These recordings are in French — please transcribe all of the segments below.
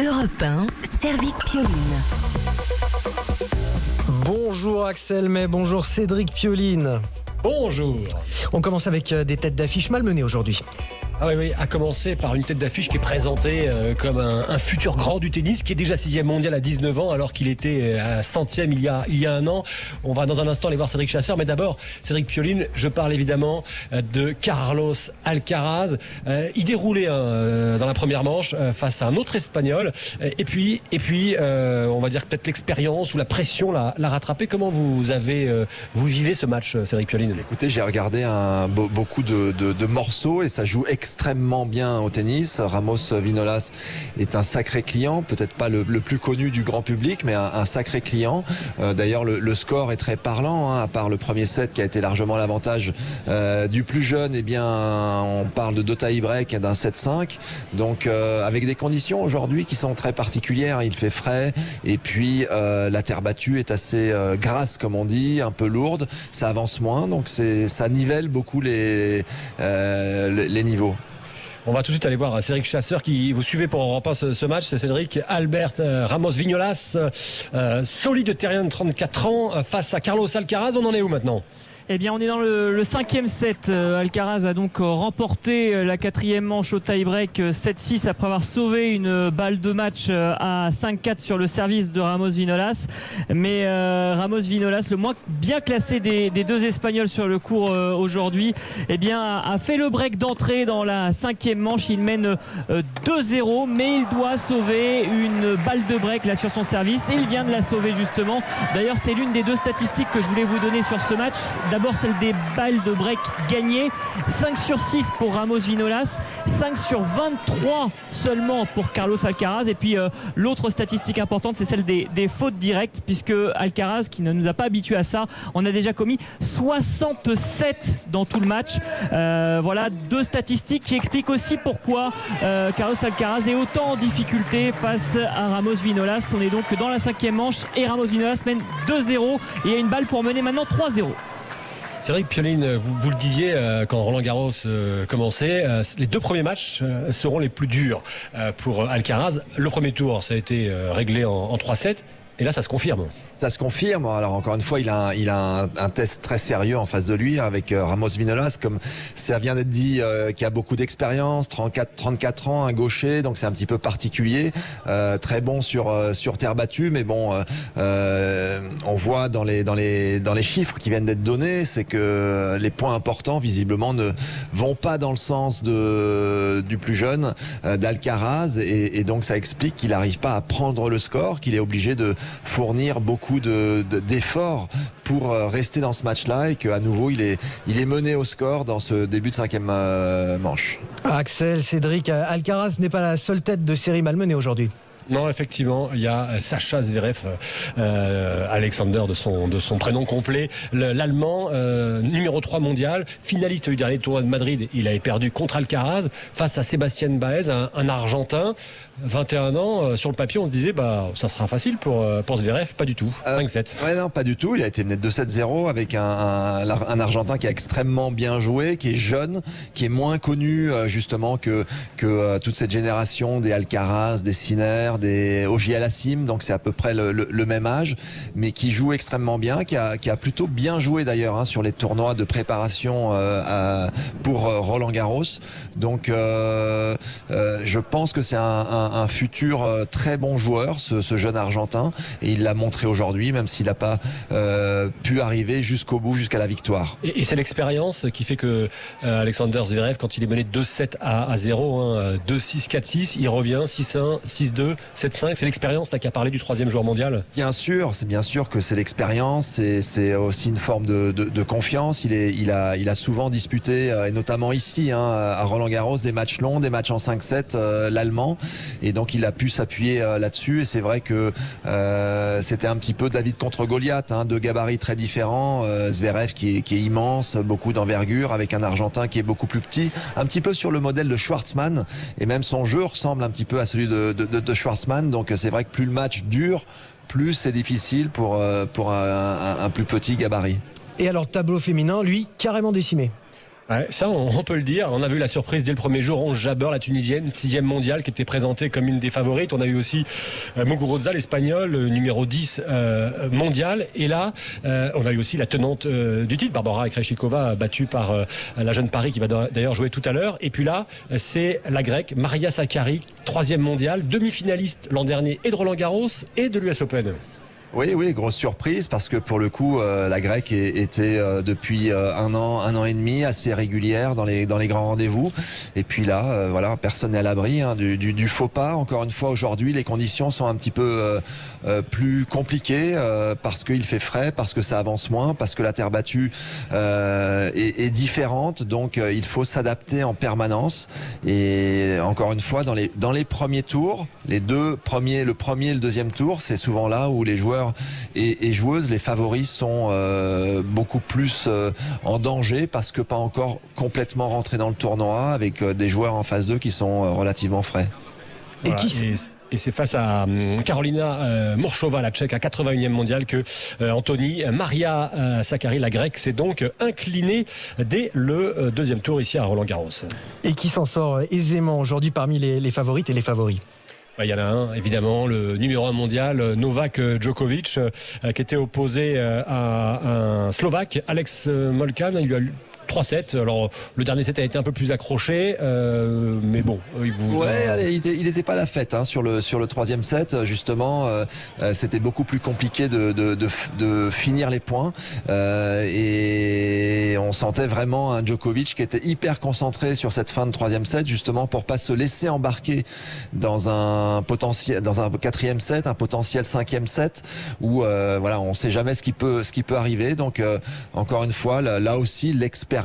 Europe 1, service Pioline. Bonjour Axel May, bonjour Cédric Pioline. Bonjour. On commence avec des têtes d'affiche malmenées aujourd'hui. Ah oui, à commencer par une tête d'affiche qui est présentée comme un futur grand du tennis, qui est déjà 6e mondial à 19 ans, alors qu'il était à 100e il y a un an. On va dans un instant aller voir Cédric Chasseur, mais d'abord, Cédric Pioline, je parle évidemment de Carlos Alcaraz. Il déroulait dans la première manche face à un autre Espagnol. Et puis, on va dire que peut-être l'expérience ou la pression l'a rattrapé. Comment vous vivez ce match, Cédric Pioline? Écoutez, j'ai regardé beaucoup de morceaux et ça joue extrêmement bien au tennis. Ramos Vinolas est un sacré client, peut-être pas le plus connu du grand public, mais un sacré client. D'ailleurs, le score est très parlant, à part le premier set qui a été largement l'avantage du plus jeune. Eh bien, on parle de 2 tie-break et d'un 7-5. Donc, avec des conditions aujourd'hui qui sont très particulières. Il fait frais et puis la terre battue est assez grasse, comme on dit, un peu lourde. Ça avance moins, donc ça nivelle beaucoup les niveaux. On va tout de suite aller voir Cédric Chasseur qui vous suivez pour Europe 1 ce match. C'est Cédric Albert Ramos Vinolas, solide terrien de 34 ans face à Carlos Alcaraz. On en est où maintenant ? Eh bien, on est dans le 5e set. Alcaraz a donc remporté la 4e manche au tie-break 7-6 après avoir sauvé une balle de match à 5-4 sur le service de Ramos Vinolas. Mais Ramos Vinolas, le moins bien classé des deux Espagnols sur le court aujourd'hui, eh bien, a fait le break d'entrée dans la 5e manche. Il mène 2-0, mais il doit sauver une balle de break là sur son service et il vient de la sauver justement. D'ailleurs, c'est l'une des 2 statistiques que je voulais vous donner sur ce match. D'abord celle des balles de break gagnées, 5 sur 6 pour Ramos Vinolas, 5 sur 23 seulement pour Carlos Alcaraz. Et puis l'autre statistique importante, c'est celle des fautes directes, puisque Alcaraz, qui ne nous a pas habitués à ça, on a déjà commis 67 dans tout le match. Voilà 2 statistiques qui expliquent aussi pourquoi Carlos Alcaraz est autant en difficulté face à Ramos Vinolas. On est donc dans la 5e manche et Ramos Vinolas mène 2-0 et il y a une balle pour mener maintenant 3-0. Cédric Pioline, vous le disiez quand Roland Garros commençait, les 2 premiers matchs seront les plus durs pour Alcaraz. Le premier tour, ça a été réglé en 3-7 et là ça se confirme. Ça se confirme. Alors encore une fois, il a un test très sérieux en face de lui avec Ramos Vinolas, comme ça vient d'être dit, qui a beaucoup d'expérience, 34 ans, un gaucher, donc c'est un petit peu particulier, très bon sur terre battue, mais bon, on voit dans les chiffres qui viennent d'être donnés, c'est que les points importants visiblement ne vont pas dans le sens du plus jeune d'Alcaraz, et donc ça explique qu'il n'arrive pas à prendre le score, qu'il est obligé de fournir beaucoup d'efforts pour rester dans ce match-là et qu'à nouveau il est mené au score dans ce début de 5e manche. Axel, Cédric, Alcaraz n'est pas la seule tête de série malmenée aujourd'hui. Non, effectivement, il y a Sacha Zverev, Alexander de son prénom complet, l'Allemand, numéro 3 mondial, finaliste du dernier tournoi de Madrid. Il avait perdu contre Alcaraz face à Sébastien Baez, un Argentin, 21 ans. Sur le papier, on se disait, ça sera facile pour Zverev, pas du tout. 5-7. Ouais, non, pas du tout. Il a été mené de 2-7-0 avec un Argentin qui a extrêmement bien joué, qui est jeune, qui est moins connu justement que toute cette génération des Alcaraz, des Sinner, des Auger Aliassime, donc c'est à peu près le même âge, mais qui joue extrêmement bien, qui a plutôt bien joué d'ailleurs sur les tournois de préparation pour Roland Garros. Donc je pense que c'est un futur très bon joueur, ce jeune Argentin, et il l'a montré aujourd'hui, même s'il n'a pas pu arriver jusqu'au bout, jusqu'à la victoire. Et c'est l'expérience qui fait que Alexander Zverev, quand il est mené 2-7 à 0, 2-6, 4-6, il revient 6-1, 6-2, 7-5, c'est l'expérience qui a parlé du 3e joueur mondial. Bien sûr que c'est l'expérience, c'est aussi une forme de confiance. Il a souvent disputé, et notamment ici à Roland-Garros, des matchs longs, des matchs en 5-7, l'Allemand, et donc il a pu s'appuyer là-dessus. Et c'est vrai que c'était un petit peu David contre Goliath, 2 gabarits très différents. Zverev qui est immense, beaucoup d'envergure, avec un Argentin qui est beaucoup plus petit, un petit peu sur le modèle de Schwartzmann, et même son jeu ressemble un petit peu à celui de Schwartzmann. Donc c'est vrai que plus le match dure, plus c'est difficile pour un plus petit gabarit. Et alors tableau féminin, lui, carrément décimé. Ouais, ça, on peut le dire. On a vu la surprise dès le premier jour. Onze Jabeur, la Tunisienne, 6e mondiale, qui était présentée comme une des favorites. On a eu aussi Muguruza, l'Espagnol, numéro 10 mondial. Et là, on a eu aussi la tenante du titre, Barbara Krejcikova, battue par la jeune Paris, qui va d'ailleurs jouer tout à l'heure. Et puis là, c'est la Grecque, Maria Sakkari, 3e mondiale, demi-finaliste l'an dernier et de Roland-Garros et de l'US Open. Oui, grosse surprise parce que pour le coup, la Grecque était depuis un an et demi assez régulière dans les grands rendez-vous. Et puis là, voilà, personne n'est à l'abri du faux pas. Encore une fois, aujourd'hui, les conditions sont un petit peu plus compliquées parce qu'il fait frais, parce que ça avance moins, parce que la terre battue est différente. Donc, il faut s'adapter en permanence. Et encore une fois, dans les premiers tours, les deux premiers, le premier et le deuxième tour, c'est souvent là où les joueurs et joueuses, les favoris sont beaucoup plus en danger parce que pas encore complètement rentrés dans le tournoi avec des joueurs en phase 2 qui sont relativement frais. Voilà. Et c'est face à Karolina Morchova, la Tchèque, à 81e mondiale, que Anthony Maria Sakkari, la Grecque, s'est donc inclinée dès le deuxième tour ici à Roland-Garros. Et qui s'en sort aisément aujourd'hui parmi les favorites et les favoris? Il y en a un, évidemment, le numéro 1 mondial, Novak Djokovic, qui était opposé à un Slovaque, Alex Molcan. Il lui a 3-7. Alors, le dernier set a été un peu plus accroché, mais bon. Il n'était pas à la fête sur le troisième set. Justement, c'était beaucoup plus compliqué de finir les points. Et on sentait vraiment un Djokovic qui était hyper concentré sur cette fin de troisième set, justement pour pas se laisser embarquer dans un quatrième set, un potentiel cinquième set, où voilà, on sait jamais ce qui peut arriver. Donc, encore une fois, là aussi, l'expérience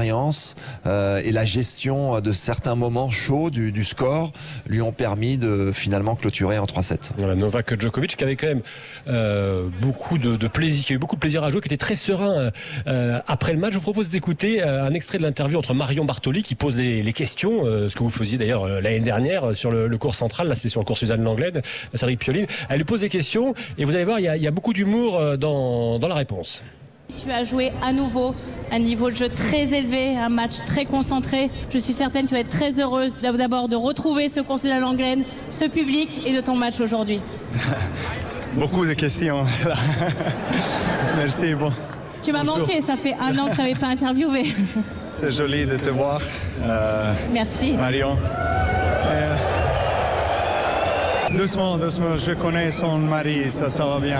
et la gestion de certains moments chauds du score lui ont permis de finalement clôturer en 3-7. Voilà, Novak Djokovic qui avait quand même beaucoup de plaisir, qui a eu beaucoup de plaisir à jouer, qui était très serein après le match. Je vous propose d'écouter un extrait de l'interview entre Marion Bartoli qui pose les questions, ce que vous faisiez d'ailleurs l'année dernière sur le cours central. Là, c'est sur le cours Suzanne Lenglen, Cédric Pioline. Elle lui pose des questions et vous allez voir, il y a beaucoup d'humour dans la réponse. Tu as joué à nouveau un niveau de jeu très élevé, un match très concentré. Je suis certaine que tu vas être très heureuse d'abord de retrouver ce cours de la Lenglen, ce public et de ton match aujourd'hui. Beaucoup de questions. Merci. Bon. Tu m'as manqué, ça fait un an que je n'avais pas interviewé. C'est joli de te voir. Merci. Marion. Doucement, je connais son mari, ça va bien.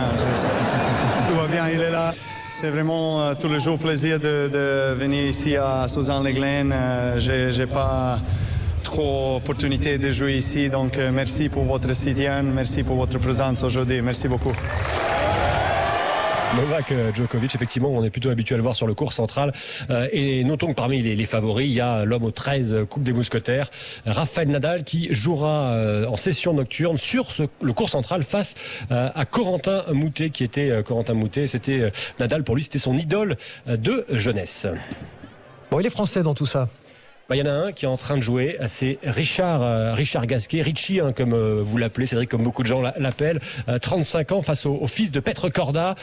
Tout va bien, il est là. C'est vraiment tous les jours plaisir de venir ici à Suzanne-Lenglen. J'ai pas trop d'opportunités de jouer ici, donc merci pour votre soutien, merci pour votre présence aujourd'hui. Merci beaucoup. Novak Djokovic, effectivement, on est plutôt habitué à le voir sur le court central. Et notons que parmi les favoris, il y a l'homme aux 13 Coupes des Mousquetaires, Rafael Nadal, qui jouera en session nocturne sur le court central face à Corentin Moutet, qui était Corentin Moutet. C'était Nadal, pour lui, c'était son idole de jeunesse. Bon, il est français dans tout ça. Il y en a un qui est en train de jouer, c'est Richard Gasquet, Richie, comme vous l'appelez, Cédric, comme beaucoup de gens l'appellent, 35 ans face au fils de Petr Korda,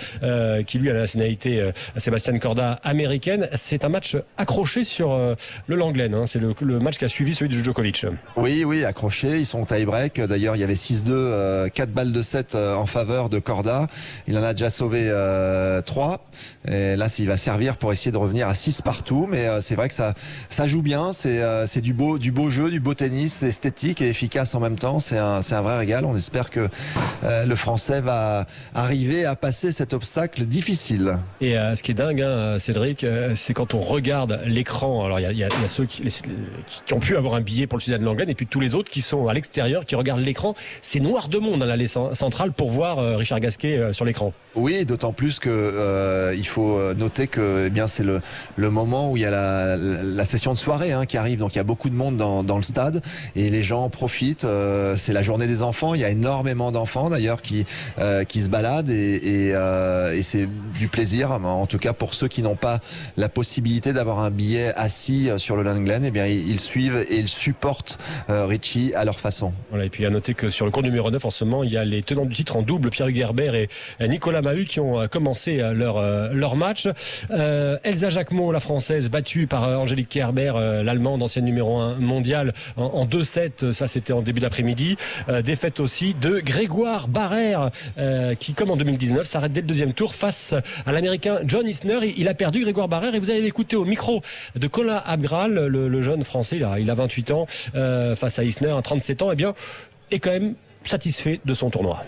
qui lui a la nationalité Sébastien Korda américaine. C'est un match accroché sur le Lenglen, c'est le match qui a suivi celui de Djokovic. Oui, accroché, ils sont tie-break. D'ailleurs, il y avait 6-2, 4 balles de 7 en faveur de Korda. Il en a déjà sauvé 3. Et là, il va servir pour essayer de revenir à 6 partout. Mais c'est vrai que ça joue bien. C'est du beau jeu, du beau tennis, esthétique et efficace en même temps. C'est un vrai régal. On espère que le Français va arriver à passer cet obstacle difficile. Et ce qui est dingue, Cédric, c'est quand on regarde l'écran. Alors il y a ceux qui ont pu avoir un billet pour le Suzanne Lenglen et puis tous les autres qui sont à l'extérieur, qui regardent l'écran. C'est noir de monde à l'allée centrale pour voir Richard Gasquet sur l'écran. Oui, d'autant plus que il faut noter que c'est le moment où il y a la session de soirée. Européens qui arrivent, donc il y a beaucoup de monde dans le stade et les gens en profitent. C'est la journée des enfants, il y a énormément d'enfants d'ailleurs qui se baladent et c'est du plaisir, en tout cas pour ceux qui n'ont pas la possibilité d'avoir un billet assis sur le Lane Glen, eh bien ils suivent et ils supportent Richie à leur façon. Voilà, et puis à noter que sur le cours numéro 9 en ce moment, il y a les tenants du titre en double, Pierre-Hugues Herbert et Nicolas Mahut qui ont commencé leur match. Elsa Jacquemot, la française, battue par Angélique Kerber, l'allemande, ancienne numéro 1 mondiale, en 2-7, ça c'était en début d'après-midi. Défaite aussi de Grégoire Barrère qui, comme en 2019, s'arrête dès le deuxième tour face à l'américain John Isner. Il a perdu, Grégoire Barrère, et vous allez l'écouter au micro de Colin Abgral, le jeune français, il a 28 ans, face à Isner, à 37 ans, et bien, est quand même satisfait de son tournoi.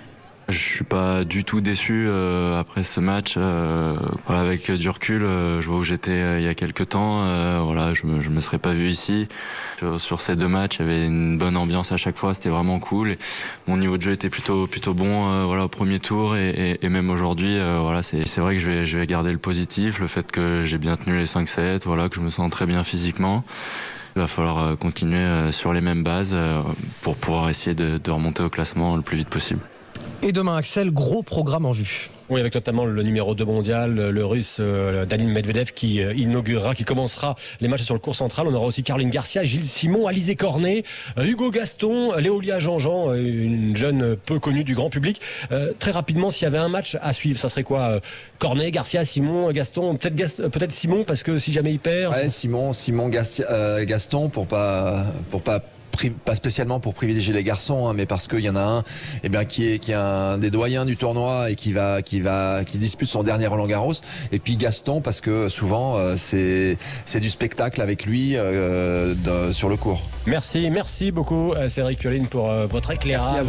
Je suis pas du tout déçu après ce match. Voilà, avec du recul, je vois où j'étais il y a quelques temps. Voilà, je me serais pas vu ici. Sur ces deux matchs, il y avait une bonne ambiance à chaque fois. C'était vraiment cool. Et mon niveau de jeu était plutôt bon. Voilà, au premier tour et même aujourd'hui. Voilà, c'est vrai que je vais garder le positif, le fait que j'ai bien tenu les 5-7. Voilà, que je me sens très bien physiquement. Il va falloir continuer sur les mêmes bases pour pouvoir essayer de remonter au classement le plus vite possible. Et demain, Axel, gros programme en vue. Oui, avec notamment le numéro 2 mondial, le russe Danil Medvedev qui inaugurera, qui commencera les matchs sur le court central. On aura aussi Caroline Garcia, Gilles Simon, Alizé Cornet, Hugo Gaston, Léolia Jean-Jean, une jeune peu connue du grand public. Très rapidement, s'il y avait un match à suivre, ça serait quoi? Cornet, Garcia, Simon, Gaston, peut-être Simon, parce que si jamais il perd... Ouais, Simon, Gaston, pour pas spécialement pour privilégier les garçons, mais parce qu'il y en a un, qui est un des doyens du tournoi et qui dispute son dernier Roland-Garros. Et puis Gaston, parce que souvent c'est du spectacle avec lui sur le court. Merci beaucoup Cédric Pioline pour votre éclairage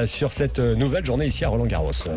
sur cette nouvelle journée ici à Roland-Garros.